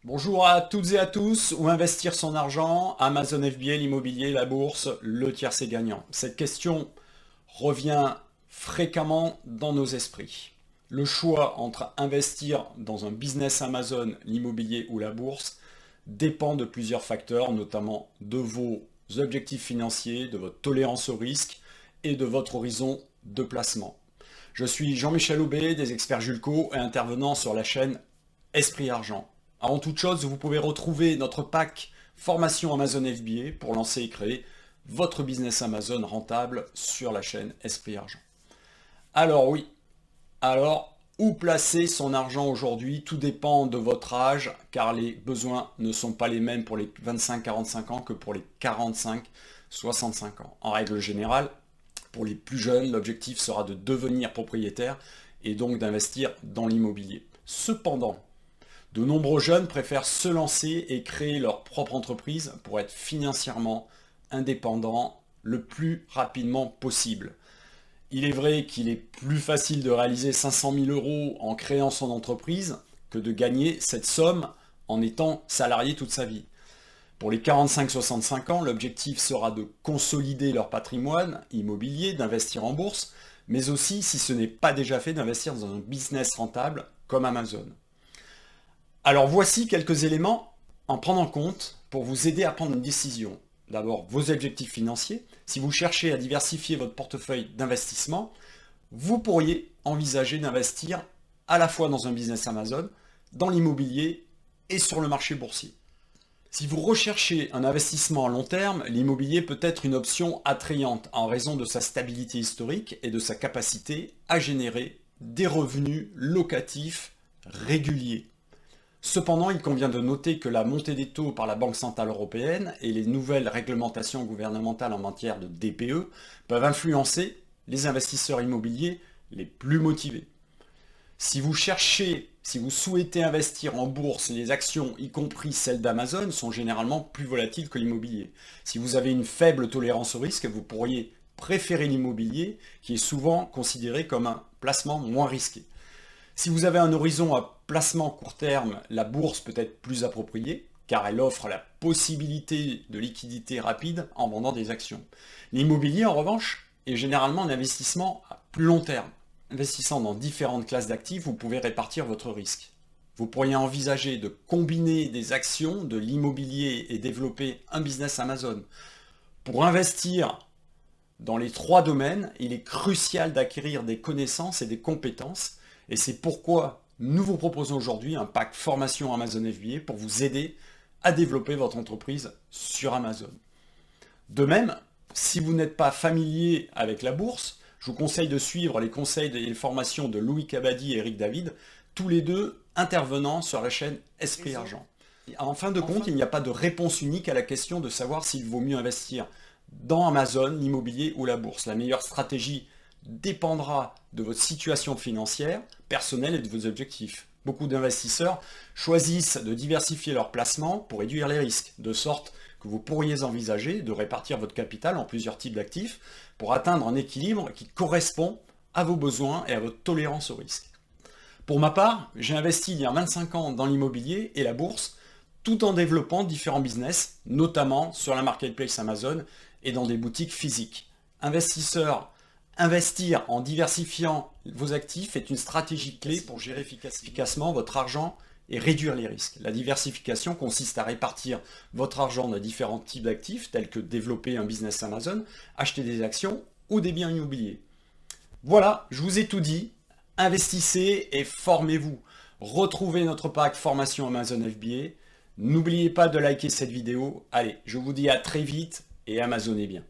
Bonjour à toutes et à tous. Où investir son argent? Amazon FBA, l'immobilier, la bourse, le tiercé gagnant. Cette question revient fréquemment dans nos esprits. Le choix entre investir dans un business Amazon, l'immobilier ou la bourse dépend de plusieurs facteurs, notamment de vos objectifs financiers, de votre tolérance au risque et de votre horizon de placement. Je suis Jean-Michel Aubé des experts Julco et intervenant sur la chaîne Esprit Argent. Avant toute chose, vous pouvez retrouver notre pack formation Amazon FBA pour lancer et créer votre business Amazon rentable sur la chaîne Esprit Argent. Alors oui, où placer son argent aujourd'hui? Tout dépend de votre âge car les besoins ne sont pas les mêmes pour les 25-45 ans que pour les 45-65 ans. En règle générale, pour les plus jeunes, l'objectif sera de devenir propriétaire et donc d'investir dans l'immobilier. Cependant, de nombreux jeunes préfèrent se lancer et créer leur propre entreprise pour être financièrement indépendants le plus rapidement possible. Il est vrai qu'il est plus facile de réaliser 500 000 € en créant son entreprise que de gagner cette somme en étant salarié toute sa vie. Pour les 45-65 ans, l'objectif sera de consolider leur patrimoine immobilier, d'investir en bourse, mais aussi, si ce n'est pas déjà fait, d'investir dans un business rentable comme Amazon. Alors voici quelques éléments à prendre en compte pour vous aider à prendre une décision. D'abord, vos objectifs financiers. Si vous cherchez à diversifier votre portefeuille d'investissement, vous pourriez envisager d'investir à la fois dans un business Amazon, dans l'immobilier et sur le marché boursier. Si vous recherchez un investissement à long terme, l'immobilier peut être une option attrayante en raison de sa stabilité historique et de sa capacité à générer des revenus locatifs réguliers. Cependant, il convient de noter que la montée des taux par la Banque centrale européenne et les nouvelles réglementations gouvernementales en matière de DPE peuvent influencer les investisseurs immobiliers les plus motivés. Si vous souhaitez investir en bourse, les actions, y compris celles d'Amazon, sont généralement plus volatiles que l'immobilier. Si vous avez une faible tolérance au risque, vous pourriez préférer l'immobilier, qui est souvent considéré comme un placement moins risqué. Si vous avez un horizon à placement court terme, la bourse peut être plus appropriée, car elle offre la possibilité de liquidité rapide en vendant des actions. L'immobilier, en revanche, est généralement un investissement à plus long terme. Investissant dans différentes classes d'actifs, vous pouvez répartir votre risque. Vous pourriez envisager de combiner des actions, de l'immobilier et développer un business Amazon. Pour investir dans les trois domaines, il est crucial d'acquérir des connaissances et des compétences. Et c'est pourquoi nous vous proposons aujourd'hui un pack formation Amazon FBA pour vous aider à développer votre entreprise sur Amazon. De même, si vous n'êtes pas familier avec la bourse, je vous conseille de suivre les conseils et les formations de Louis Cabadi et Eric David, tous les deux intervenant sur la chaîne Esprit Argent. En fin de compte, il n'y a pas de réponse unique à la question de savoir s'il vaut mieux investir dans Amazon, l'immobilier ou la bourse. La meilleure stratégie dépendra de votre situation financière, personnelle et de vos objectifs. Beaucoup d'investisseurs choisissent de diversifier leurs placements pour réduire les risques, de sorte que vous pourriez envisager de répartir votre capital en plusieurs types d'actifs pour atteindre un équilibre qui correspond à vos besoins et à votre tolérance au risque. Pour ma part, j'ai investi il y a 25 ans dans l'immobilier et la bourse, tout en développant différents business, notamment sur la marketplace Amazon et dans des boutiques physiques. Investir en diversifiant vos actifs est une stratégie clé pour gérer efficacement votre argent et réduire les risques. La diversification consiste à répartir votre argent dans différents types d'actifs, tels que développer un business Amazon, acheter des actions ou des biens immobiliers. Voilà, je vous ai tout dit. Investissez et formez-vous. Retrouvez notre pack formation Amazon FBA. N'oubliez pas de liker cette vidéo. Allez, je vous dis à très vite et Amazonnez bien.